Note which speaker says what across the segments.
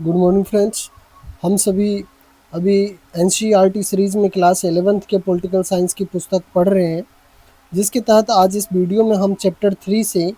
Speaker 1: Good morning friends. हम सभी अभी एनसीईआरटी सीरीज़ में क्लास 11th के पॉलिटिकल साइंस की पुस्तक पढ़ रहे हैं, जिसके तहत आज इस वीडियो में हम चैप्टर 3 से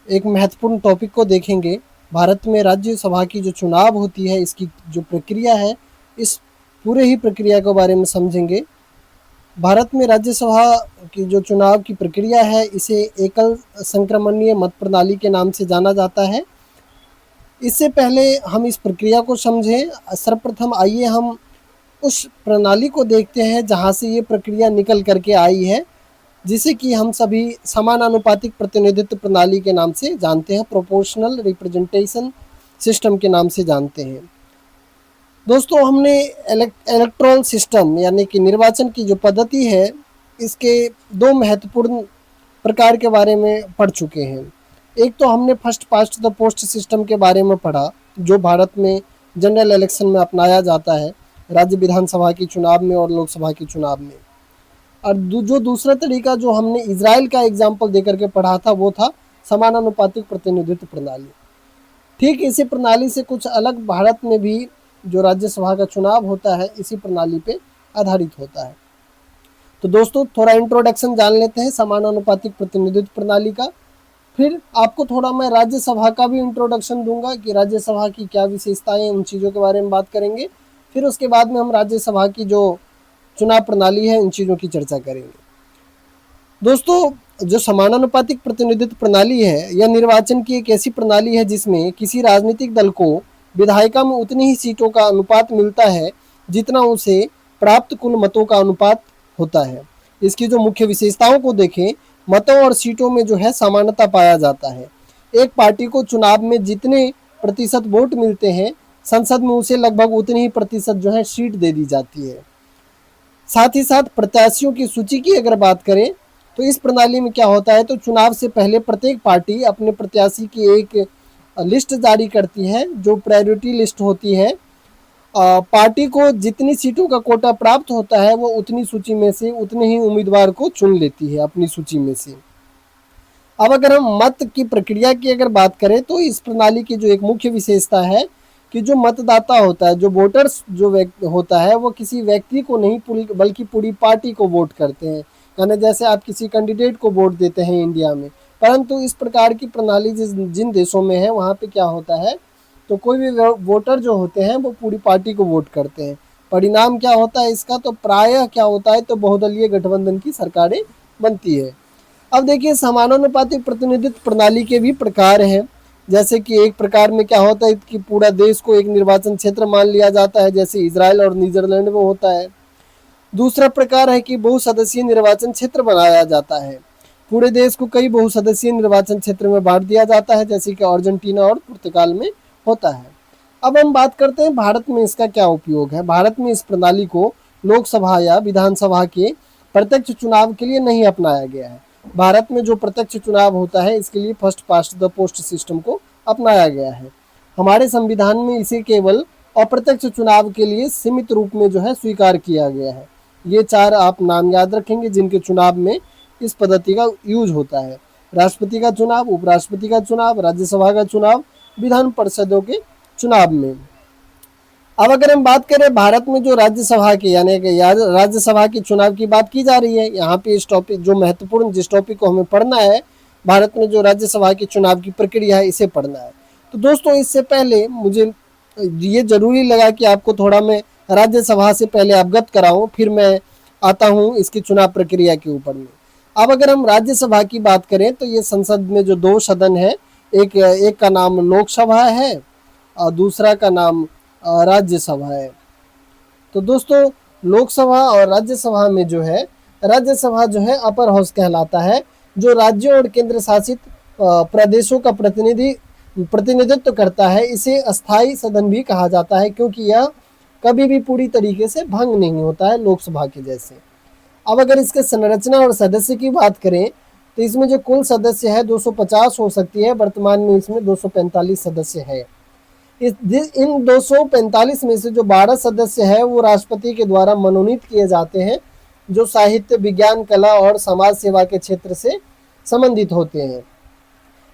Speaker 1: एक महत्वपूर्ण टॉपिक को देखेंगे। भारत में राज्यसभा की जो चुनाव होती है, इसकी जो प्रक्रिया है, इस पूरे ही प्रक्रिया के बारे में समझेंगे। भारत में राज्यसभा की जो चुनाव की प्रक्रिया है, इसे एकल संक्रमणीय मत प्रणाली के नाम से जाना जाता है। इससे पहले हम इस प्रक्रिया को समझें, सर्वप्रथम आइए हम उस प्रणाली को देखते हैं जहाँ से ये प्रक्रिया निकल करके आई है, जिसे कि हम सभी समानुपातिक प्रतिनिधित्व प्रणाली के नाम से जानते हैं, प्रोपोर्शनल रिप्रेजेंटेशन सिस्टम के नाम से जानते हैं। दोस्तों, हमने इलेक्टोरल सिस्टम यानी कि निर्वाचन की जो पद्धति है, इसके दो महत्वपूर्ण प्रकार के बारे में पढ़ चुके हैं। एक तो हमने first past the post system के बारे में पढ़ा, जो भारत में जनरल इलेक्शन में अपनाया जाता है, राज्य विधानसभा की चुनाव में और लोकसभा की चुनाव में। और जो दूसरा तरीका जो हमने इजराइल का एग्जाम्पल देकर के पढ़ा था, वो था समानुपातिक प्रतिनिधित्व प्रणाली। ठीक इसी प्रणाली से कुछ अलग भारत में भी जो राज्यसभा का चुनाव होता है, इसी प्रणाली पे आधारित होता है। तो दोस्तों, थोड़ा इंट्रोडक्शन जान लेते हैं समानुपातिक प्रतिनिधित्व प्रणाली का। फिर आपको थोड़ा मैं राज्यसभा का भी इंट्रोडक्शन दूंगा कि राज्यसभा की क्या विशेषताएं, उन चीज़ों के बारे में बात करेंगे। फिर उसके बाद में हम राज्यसभा की जो चुनाव प्रणाली है, इन चीज़ों की चर्चा करेंगे। दोस्तों, जो समानुपातिक प्रतिनिधित्व प्रणाली है, यह निर्वाचन की एक ऐसी प्रणाली है जिसमें किसी राजनीतिक दल को विधायिका में उतनी ही सीटों का अनुपात मिलता है जितना उसे प्राप्त कुल मतों का अनुपात होता है। इसकी जो मुख्य विशेषताओं को देखें, मतों और सीटों में जो है समानता पाया जाता है। एक पार्टी को चुनाव में जितने प्रतिशत वोट मिलते हैं, संसद में उसे लगभग उतनी ही प्रतिशत जो है सीट दे दी जाती है। साथ ही साथ प्रत्याशियों की सूची की अगर बात करें, तो इस प्रणाली में क्या होता है, तो चुनाव से पहले प्रत्येक पार्टी अपने प्रत्याशी की एक लिस्ट जारी करती है, जो प्रायोरिटी लिस्ट होती है। पार्टी को जितनी सीटों का कोटा प्राप्त होता है, वो उतनी सूची में से उतने ही उम्मीदवार को चुन लेती है अपनी सूची में से। अब अगर हम मत की प्रक्रिया की अगर बात करें, तो इस प्रणाली की जो एक मुख्य विशेषता है कि जो मतदाता होता है, जो वोटर्स जो होता है, वो किसी व्यक्ति को नहीं बल्कि पूरी पार्टी को वोट करते हैं। यानी जैसे आप किसी कैंडिडेट को वोट देते हैं इंडिया में, परंतु इस प्रकार की प्रणाली जिन देशों में है, वहाँ पे क्या होता है, तो कोई भी वोटर जो होते हैं वो पूरी पार्टी को वोट करते हैं। परिणाम क्या होता है इसका, तो प्रायः क्या होता है, तो बहुदलीय गठबंधन की सरकारें बनती है। अब देखिए, समानुपातिक प्रतिनिधित्व प्रणाली के भी प्रकार हैं। जैसे कि एक प्रकार में क्या होता है कि पूरा देश को एक निर्वाचन क्षेत्र मान लिया जाता है, जैसे इजराइल और नीदरलैंड में होता है। दूसरा प्रकार है कि बहुसदस्यीय निर्वाचन क्षेत्र बनाया जाता है। पूरे देश को कई बहुसदस्यीय निर्वाचन क्षेत्र में बांट दिया जाता है, जैसे कि अर्जेंटीना और पुर्तगाल में होता है। अब हम बात करते हैं भारत में इसका क्या उपयोग है। भारत में इस प्रणाली को लोकसभा या विधानसभा के प्रत्यक्ष चुनाव के लिए नहीं अपनाया गया है। भारत में जो प्रत्यक्ष चुनाव होता है, इसके लिए first past the post system को अपनाया गया है। हमारे संविधान में इसे केवल अप्रत्यक्ष चुनाव के लिए सीमित रूप में जो है स्वीकार किया गया है। ये चार आप नाम याद रखेंगे जिनके चुनाव में इस पद्धति का यूज होता है: राष्ट्रपति का चुनाव, उपराष्ट्रपति का चुनाव, राज्यसभा का चुनाव, विधान परिषदों के चुनाव में। अब अगर हम बात करें भारत में जो राज्यसभा की यानी कि राज्यसभा की चुनाव की बात की जा रही है, यहाँ पे इस टॉपिक जो महत्वपूर्ण जिस टॉपिक को हमें पढ़ना है, भारत में जो राज्यसभा की चुनाव की प्रक्रिया है, इसे पढ़ना है। तो दोस्तों, इससे पहले मुझे ये जरूरी लगा कि आपको थोड़ा मैं राज्यसभा से पहले अवगत कराऊं, फिर मैं आता हूँ इसकी चुनाव प्रक्रिया के ऊपर में। अब अगर हम राज्यसभा की बात करें, तो ये संसद में जो दो सदन है, एक का नाम लोकसभा है और दूसरा का नाम राज्यसभा है। तो दोस्तों, लोकसभा और राज्यसभा में जो है, राज्यसभा जो है अपर हाउस कहलाता है, जो राज्यों और केंद्र शासित प्रदेशों का प्रतिनिधित्व करता है। इसे अस्थाई सदन भी कहा जाता है, क्योंकि यह कभी भी पूरी तरीके से भंग नहीं होता है लोकसभा के जैसे। अब अगर इसके संरचना और सदस्य की बात करें, तो इसमें जो कुल सदस्य है 250 हो सकती है। वर्तमान में इसमें 245 सदस्य है। इन 245 में से जो 12 सदस्य है, वो राष्ट्रपति के द्वारा मनोनीत किए जाते हैं, जो साहित्य, विज्ञान, कला और समाज सेवा के क्षेत्र से संबंधित होते हैं।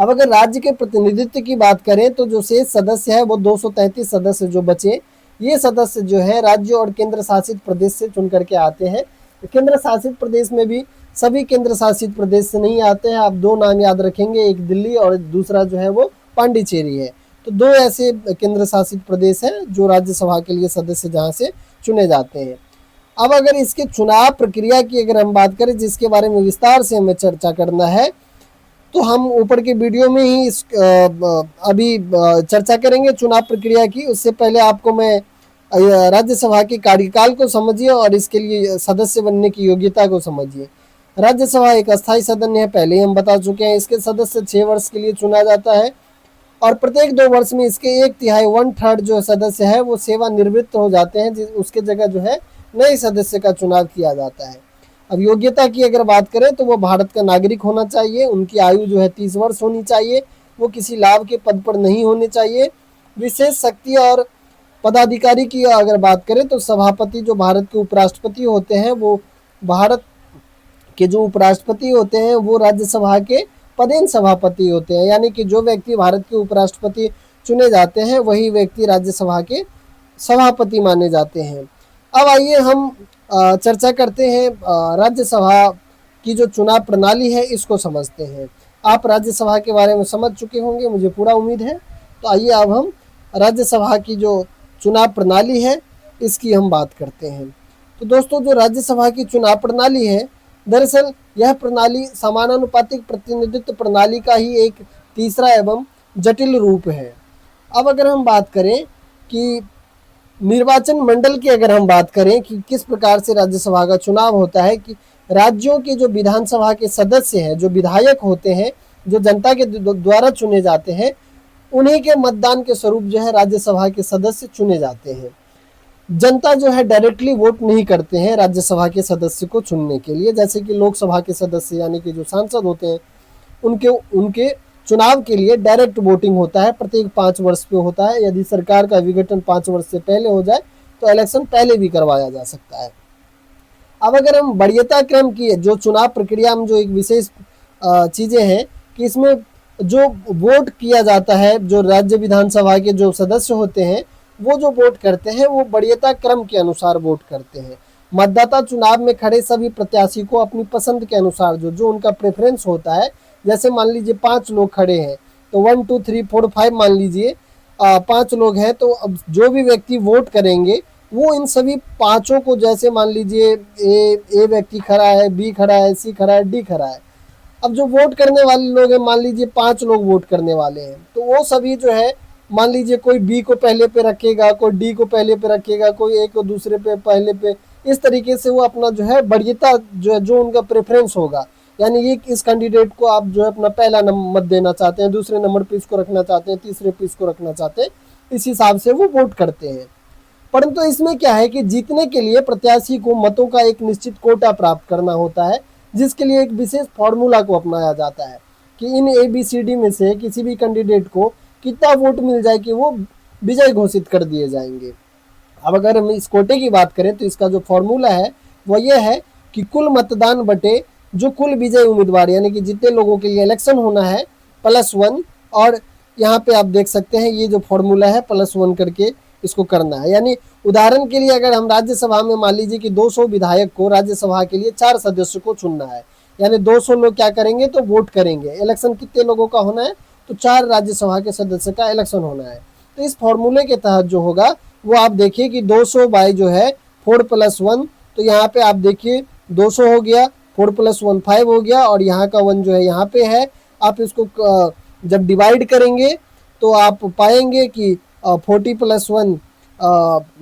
Speaker 1: अब अगर राज्य के प्रतिनिधित्व की बात करें तो जो शेष सदस्य है वो 233 सदस्य जो बचे, ये सदस्य जो है राज्य और केंद्र शासित प्रदेश से चुन करके आते हैं। केंद्र शासित प्रदेश में भी सभी केंद्र शासित प्रदेश से नहीं आते हैं। आप दो नाम याद रखेंगे, एक दिल्ली और दूसरा जो है वो पांडिचेरी है। तो दो ऐसे केंद्र शासित प्रदेश हैं जो राज्यसभा के लिए सदस्य जहाँ से चुने जाते हैं। अब अगर इसके चुनाव प्रक्रिया की अगर हम बात करें, जिसके बारे में विस्तार से हमें चर्चा करना है, तो हम ऊपर के वीडियो में ही अभी चर्चा करेंगे चुनाव प्रक्रिया की। उससे पहले आपको मैं राज्यसभा के कार्यकाल को समझिए और इसके लिए सदस्य बनने की योग्यता को समझिए। राज्यसभा एक अस्थायी सदन है, पहले ही हम बता चुके हैं। इसके सदस्य 6 वर्ष के लिए चुना जाता है और प्रत्येक 2 वर्ष में इसके 1/3 1/3 जो सदस्य है वो सेवानिवृत्त हो जाते हैं, उसके जगह जो है नए सदस्य का चुनाव किया जाता है। अब योग्यता की अगर बात करें तो वो भारत का नागरिक होना चाहिए, उनकी आयु जो है 30 वर्ष होनी चाहिए, वो किसी लाभ के पद पर नहीं होने चाहिए। विशेष शक्ति और पदाधिकारी की अगर बात करें तो सभापति जो भारत के उपराष्ट्रपति होते हैं, वो भारत के जो उपराष्ट्रपति होते हैं वो राज्यसभा के पदेन सभापति होते हैं। यानी कि जो व्यक्ति भारत के उपराष्ट्रपति चुने जाते हैं वही व्यक्ति राज्यसभा के सभापति माने जाते हैं। अब आइए हम चर्चा करते हैं राज्यसभा की जो चुनाव प्रणाली है इसको समझते हैं। आप राज्यसभा के बारे में समझ चुके होंगे, मुझे पूरा उम्मीद है। तो आइए अब हम राज्यसभा की जो चुनाव प्रणाली है इसकी हम बात करते हैं। तो दोस्तों, जो राज्यसभा की चुनाव प्रणाली है, दरअसल यह प्रणाली समानुपातिक प्रतिनिधित्व प्रणाली का ही एक तीसरा एवं जटिल रूप है। अब अगर हम बात करें कि निर्वाचन मंडल की अगर हम बात करें कि किस प्रकार से राज्यसभा का चुनाव होता है, कि राज्यों के जो विधानसभा के सदस्य हैं, जो विधायक होते हैं, जो जनता के द्वारा चुने जाते हैं, उन्हीं के मतदान के स्वरूप जो है राज्यसभा के सदस्य चुने जाते हैं। जनता जो है डायरेक्टली वोट नहीं करते हैं राज्यसभा के सदस्य को चुनने के लिए, जैसे कि लोकसभा के सदस्य यानी कि जो सांसद होते हैं उनके चुनाव के लिए डायरेक्ट वोटिंग होता है, प्रत्येक 5 वर्ष पे होता है। यदि सरकार का विघटन 5 वर्ष से पहले हो जाए तो इलेक्शन पहले भी करवाया जा सकता है। अब अगर हम वरीयता क्रम की जो चुनाव प्रक्रिया में जो एक विशेष चीज़ें हैं कि इसमें जो वोट किया जाता है, जो राज्य विधानसभा के जो सदस्य होते हैं वो जो वोट करते हैं वो वरीयता क्रम के अनुसार वोट करते हैं। मतदाता चुनाव में खड़े सभी प्रत्याशी को अपनी पसंद के अनुसार जो उनका प्रेफरेंस होता है, जैसे मान लीजिए 5 लोग खड़े हैं तो 1 2 3 4 5 मान लीजिए 5 लोग हैं, तो अब जो भी व्यक्ति वोट करेंगे वो इन सभी पांचों को, जैसे मान लीजिए ए व्यक्ति खड़ा है, बी खड़ा है, सी खड़ा है, डी खड़ा है। अब जो वोट करने वाले लोग हैं, मान लीजिए 5 लोग वोट करने वाले हैं, तो वो सभी जो है मान लीजिए कोई बी को पहले पे रखेगा, कोई डी को पहले पे रखेगा, कोई ए को दूसरे पे पहले पे, इस तरीके से वो अपना जो है वरीयता जो उनका प्रेफरेंस होगा, यानी ये इस कैंडिडेट को आप जो है अपना पहला नंबर देना चाहते हैं, दूसरे नंबर पे इसको रखना चाहते हैं, तीसरे पे इसको रखना चाहते हैं, इस हिसाब से वो वोट करते हैं। परंतु इसमें क्या है कि जीतने के लिए प्रत्याशी को मतों का एक निश्चित कोटा प्राप्त करना होता है, जिसके लिए एक विशेष फॉर्मूला को अपनाया जाता है कि इन ABCD में से किसी भी कैंडिडेट को कितना वोट मिल जाए कि वो विजय घोषित कर दिए जाएंगे। अब अगर हम इस कोटे की बात करें तो इसका जो फॉर्मूला है वो ये है कि कुल मतदान बटे जो कुल विजय उम्मीदवार, यानी कि जितने लोगों के लिए इलेक्शन होना है, +1। और यहाँ पे आप देख सकते हैं ये जो फॉर्मूला है +1 करके इसको करना है। यानी उदाहरण के लिए अगर हम राज्यसभा में मान लीजिए कि 200 विधायक को राज्यसभा के लिए 4 सदस्य को चुनना है, यानी 200 लोग क्या करेंगे तो वोट करेंगे। इलेक्शन कितने लोगों का होना है तो 4 राज्यसभा के सदस्य का इलेक्शन होना है। तो इस फॉर्मूले के तहत जो होगा वो आप देखिए कि 200 बाई जो है 4 + 1, तो यहाँ पे आप देखिए 200 हो गया, 4 + 1 5 हो गया, और यहाँ का 1 जो है यहाँ पे है। आप इसको जब डिवाइड करेंगे तो आप पाएंगे कि 40 + 1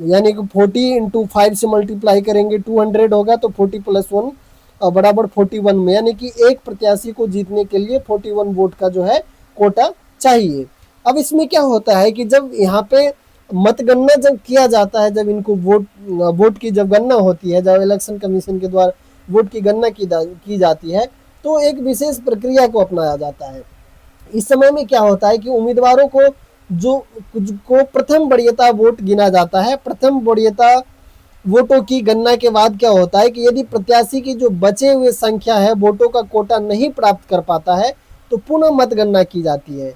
Speaker 1: यानी कि 40 × 5 से मल्टीप्लाई करेंगे 200 होगा, तो 40 + 1 बराबर 41 में, यानी कि एक प्रत्याशी को जीतने के लिए 41 वोट का जो है कोटा चाहिए। अब इसमें क्या होता है कि जब यहाँ पे मतगणना जब किया जाता है, जब इनको वोट की जब गणना होती है, जब इलेक्शन कमीशन के द्वारा वोट की गणना की जाती है, तो एक विशेष प्रक्रिया को अपनाया जाता है। इस समय में क्या होता है कि उम्मीदवारों को प्रथम वरीयता वोट गिना जाता है। प्रथम वरीयता वोटों की गणना के बाद क्या होता है कि यदि प्रत्याशी की जो बचे हुए संख्या है वोटों का कोटा नहीं प्राप्त कर पाता है, तो पुनः मतगणना की जाती है।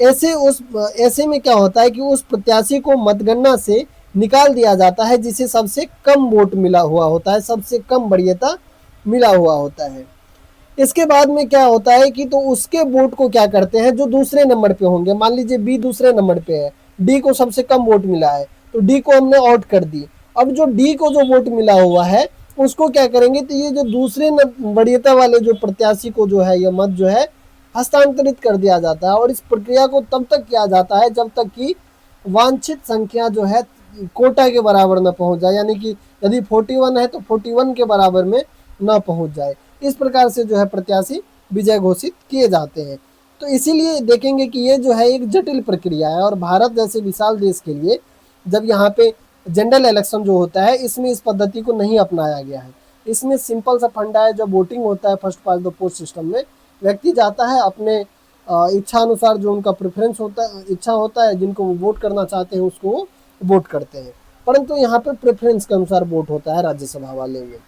Speaker 1: ऐसे में क्या होता है कि उस प्रत्याशी को मतगणना से निकाल दिया जाता है जिसे सबसे कम वोट मिला हुआ होता है, सबसे कम वरीयता मिला हुआ होता है। इसके बाद में क्या होता है कि तो उसके वोट को क्या करते हैं जो दूसरे नंबर पे होंगे, मान लीजिए बी दूसरे नंबर पे है, डी को सबसे कम वोट मिला है तो डी को हमने आउट कर दी। अब जो डी को जो वोट मिला हुआ है उसको क्या करेंगे, तो ये जो दूसरे वरीयता वाले जो प्रत्याशी को जो है, ये मत जो है हस्तांतरित कर दिया जाता है। और इस प्रक्रिया को तब तक किया जाता है जब तक कि वांछित संख्या जो है कोटा के बराबर न पहुंच जाए, यानी कि यदि 41 है तो 41 के बराबर में न पहुंच जाए। इस प्रकार से जो है प्रत्याशी विजय घोषित किए जाते हैं। तो इसीलिए देखेंगे कि ये जो है एक जटिल प्रक्रिया है, और भारत जैसे विशाल देश के लिए जब यहाँ पे जनरल इलेक्शन जो होता है इसमें इस पद्धति को नहीं अपनाया गया है। इसमें सिंपल सा फंडा है, जब वोटिंग होता है first past the post system में, व्यक्ति जाता है अपने इच्छा अनुसार, जो उनका प्रेफरेंस होता है, इच्छा होता है, जिनको वो वोट करना चाहते हैं उसको वो वोट करते हैं। परंतु यहाँ पे प्रेफरेंस के अनुसार वोट होता है राज्यसभा वाले में।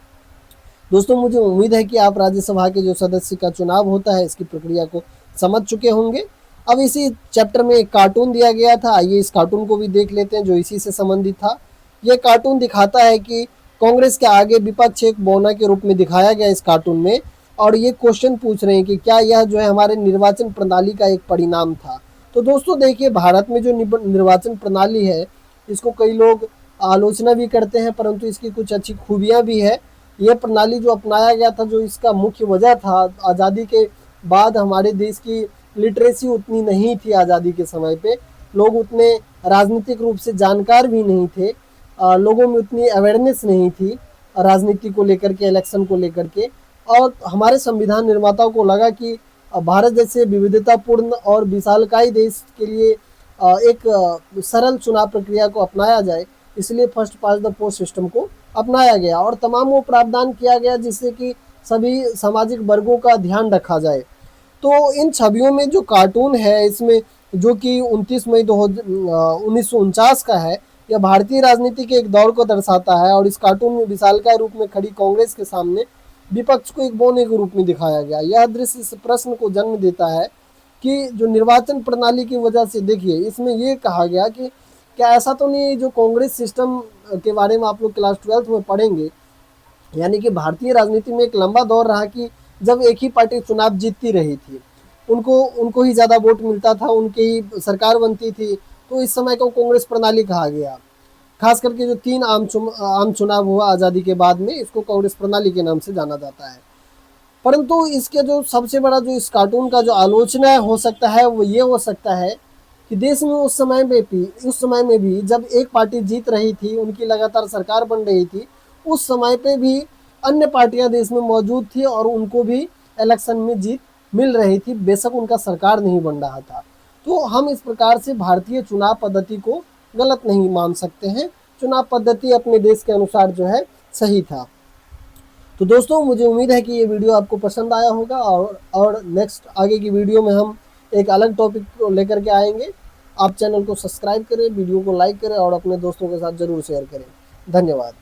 Speaker 1: दोस्तों मुझे उम्मीद है कि आप राज्यसभा के जो सदस्य का चुनाव होता है इसकी प्रक्रिया को समझ चुके होंगे। अब इसी चैप्टर में एक कार्टून दिया गया था, आइए इस कार्टून को भी देख लेते हैं जो इसी से संबंधित था। यह कार्टून दिखाता है कि कांग्रेस के आगे विपक्ष एक बौना के रूप में दिखाया गया इस कार्टून में, और ये क्वेश्चन पूछ रहे हैं कि क्या यह जो है हमारे निर्वाचन प्रणाली का एक परिणाम था। तो दोस्तों देखिए, भारत में जो निर्वाचन प्रणाली है इसको कई लोग आलोचना भी करते हैं, परंतु इसकी कुछ अच्छी खूबियाँ भी है। यह प्रणाली जो अपनाया गया था, जो इसका मुख्य वजह था, आज़ादी के बाद हमारे देश की लिटरेसी उतनी नहीं थी, आज़ादी के समय पे लोग उतने राजनीतिक रूप से जानकार भी नहीं थे, लोगों में उतनी अवेयरनेस नहीं थी राजनीति को लेकर के, इलेक्शन को लेकर के। और हमारे संविधान निर्माताओं को लगा कि भारत जैसे विविधतापूर्ण और विशालकाय देश के लिए एक सरल चुनाव प्रक्रिया को अपनाया जाए, इसलिए first past the post system को अपनाया गया और तमाम वो प्रावधान किया गया जिससे कि सभी सामाजिक वर्गों का ध्यान रखा जाए। तो इन छवियों में जो कार्टून है इसमें, जो कि 29 मई 1949 का है, यह भारतीय राजनीति के एक दौर को दर्शाता है। और इस कार्टून में विशालकाय रूप में खड़ी कांग्रेस के सामने विपक्ष को एक बौने के रूप में दिखाया गया। यह दृश्य इस प्रश्न को जन्म देता है कि जो निर्वाचन प्रणाली की वजह से, देखिए इसमें ये कहा गया कि क्या ऐसा तो नहीं जो कांग्रेस सिस्टम के बारे में आप लोग क्लास 12th में पढ़ेंगे, यानी कि भारतीय राजनीति में एक लंबा दौर रहा कि जब एक ही पार्टी चुनाव जीतती रही थी, उनको ही ज़्यादा वोट मिलता था, उनकी ही सरकार बनती थी, तो इस समय को कांग्रेस प्रणाली कहा गया। खास करके जो 3 आम चुनाव हुआ आज़ादी के बाद में, इसको कांग्रेस प्रणाली के नाम से जाना जाता है। परंतु इसके जो सबसे बड़ा जो इस कार्टून का जो आलोचना हो सकता है वो ये हो सकता है कि देश में उस समय में भी जब एक पार्टी जीत रही थी, उनकी लगातार सरकार बन रही थी, उस समय पे भी अन्य पार्टियां देश में मौजूद थी और उनको भी इलेक्शन में जीत मिल रही थी, बेशक उनका सरकार नहीं बन रहा था। तो हम इस प्रकार से भारतीय चुनाव पद्धति को गलत नहीं मान सकते हैं। चुनाव पद्धति अपने देश के अनुसार जो है सही था। तो दोस्तों मुझे उम्मीद है कि ये वीडियो आपको पसंद आया होगा, और नेक्स्ट आगे की वीडियो में हम एक अलग टॉपिक को लेकर के आएंगे। आप चैनल को सब्सक्राइब करें, वीडियो को लाइक करें और अपने दोस्तों के साथ ज़रूर शेयर करें। धन्यवाद।